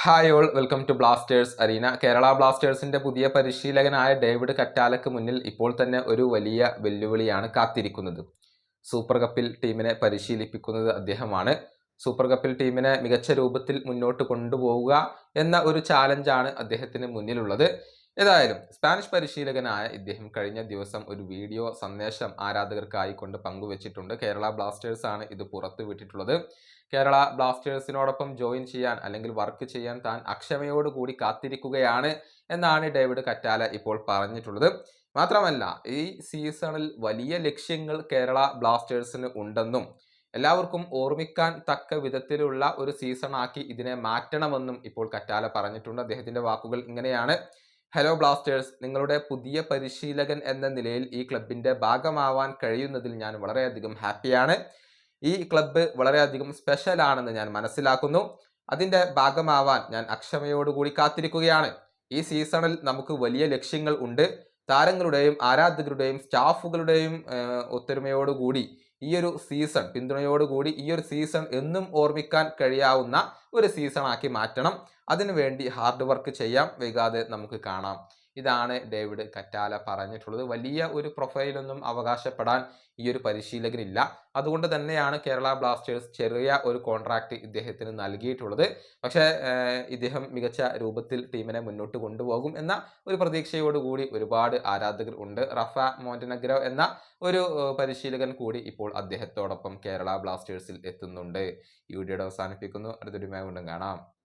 Hi all, welcome to Blasters arena. Kerala ബ്ലാസ്റ്റേഴ്സിന്റെ പുതിയ പരിശീലകനായ ഡേവിഡ് കറ്റാലക്ക് മുന്നിൽ ഇപ്പോൾ തന്നെ ഒരു വലിയ വെല്ലുവിളിയാണ് കാത്തിരിക്കുന്നത്. സൂപ്പർ കപ്പിൽ ടീമിനെ പരിശീലിപ്പിക്കുന്നത് അദ്ദേഹമാണ്. സൂപ്പർ കപ്പിൽ ടീമിനെ മികച്ച രൂപത്തിൽ മുന്നോട്ട് കൊണ്ടുപോവുക എന്ന ഒരു ചാലഞ്ചാണ് അദ്ദേഹത്തിന് മുന്നിലുള്ളത്. ഏതായാലും സ്പാനിഷ് പരിശീലകനായ ഇദ്ദേഹം കഴിഞ്ഞ ദിവസം ഒരു വീഡിയോ സന്ദേശം ആരാധകർക്കായിക്കൊണ്ട് പങ്കുവച്ചിട്ടുണ്ട്. കേരള ബ്ലാസ്റ്റേഴ്സ് ആണ് ഇത് പുറത്തുവിട്ടിട്ടുള്ളത്. കേരള ബ്ലാസ്റ്റേഴ്സിനോടൊപ്പം ജോയിൻ ചെയ്യാൻ അല്ലെങ്കിൽ വർക്ക് ചെയ്യാൻ താൻ അക്ഷമയോടുകൂടി കാത്തിരിക്കുകയാണ് എന്നാണ് ഡേവിഡ് കറ്റാല ഇപ്പോൾ പറഞ്ഞിട്ടുള്ളത്. മാത്രമല്ല, ഈ സീസണിൽ വലിയ ലക്ഷ്യങ്ങൾ കേരള ബ്ലാസ്റ്റേഴ്സിന് ഉണ്ടെന്നും എല്ലാവർക്കും ഓർമ്മിക്കാൻ തക്ക വിധത്തിലുള്ള ഒരു സീസണാക്കി ഇതിനെ മാറ്റണമെന്നും ഇപ്പോൾ കറ്റാല പറഞ്ഞിട്ടുണ്ട്. അദ്ദേഹത്തിന്റെ വാക്കുകൾ ഇങ്ങനെയാണ്: ഹലോ ബ്ലാസ്റ്റേഴ്സ്, നിങ്ങളുടെ പുതിയ പരിശീലകൻ എന്ന നിലയിൽ ഈ ക്ലബിന്റെ ഭാഗമാവാൻ കഴിയുന്നതിൽ ഞാൻ വളരെയധികം ഹാപ്പിയാണ്. ഈ ക്ലബ്ബ് വളരെയധികം സ്പെഷ്യൽ ആണെന്ന് ഞാൻ മനസ്സിലാക്കുന്നു. അതിൻ്റെ ഭാഗമാവാൻ ഞാൻ അക്ഷമയോടുകൂടി കാത്തിരിക്കുകയാണ്. ഈ സീസണിൽ നമുക്ക് വലിയ ലക്ഷ്യങ്ങൾ ഉണ്ട്. താരങ്ങളുടെയും ആരാധകരുടെയും സ്റ്റാഫുകളുടെയും ഒത്തൊരുമയോടുകൂടി ഈ ഒരു സീസൺ, പിന്തുണയോടുകൂടി ഈ ഒരു സീസൺ എന്നും ഓർമ്മിക്കാൻ കഴിയാവുന്ന ഒരു സീസണാക്കി മാറ്റണം. അതിനുവേണ്ടി ഹാർഡ് വർക്ക് ചെയ്യാം. വൈകാതെ നമുക്ക് കാണാം. ഇതാണ് ഡേവിഡ് കറ്റാല പറഞ്ഞിട്ടുള്ളത്. വലിയ ഒരു പ്രൊഫൈലൊന്നും അവകാശപ്പെടാൻ ഈ ഒരു പരിശീലകനില്ല. അതുകൊണ്ട് തന്നെയാണ് കേരള ബ്ലാസ്റ്റേഴ്സ് ചെറിയ ഒരു കോൺട്രാക്ട് ഇദ്ദേഹത്തിന് നൽകിയിട്ടുള്ളത്. പക്ഷേ ഇദ്ദേഹം മികച്ച രൂപത്തിൽ ടീമിനെ മുന്നോട്ട് കൊണ്ടുപോകും എന്ന ഒരു പ്രതീക്ഷയോടുകൂടി ഒരുപാട് ആരാധകർ ഉണ്ട്. റഫ മോണ്ടനഗ്രോ എന്ന ഒരു പരിശീലകൻ കൂടി ഇപ്പോൾ അദ്ദേഹത്തോടൊപ്പം കേരള ബ്ലാസ്റ്റേഴ്സിൽ എത്തുന്നുണ്ട്. ഈ വീഡിയോയുടെ അവസാനിപ്പിക്കുന്നു. അടുത്തൊരു വീണ്ടും കാണാം.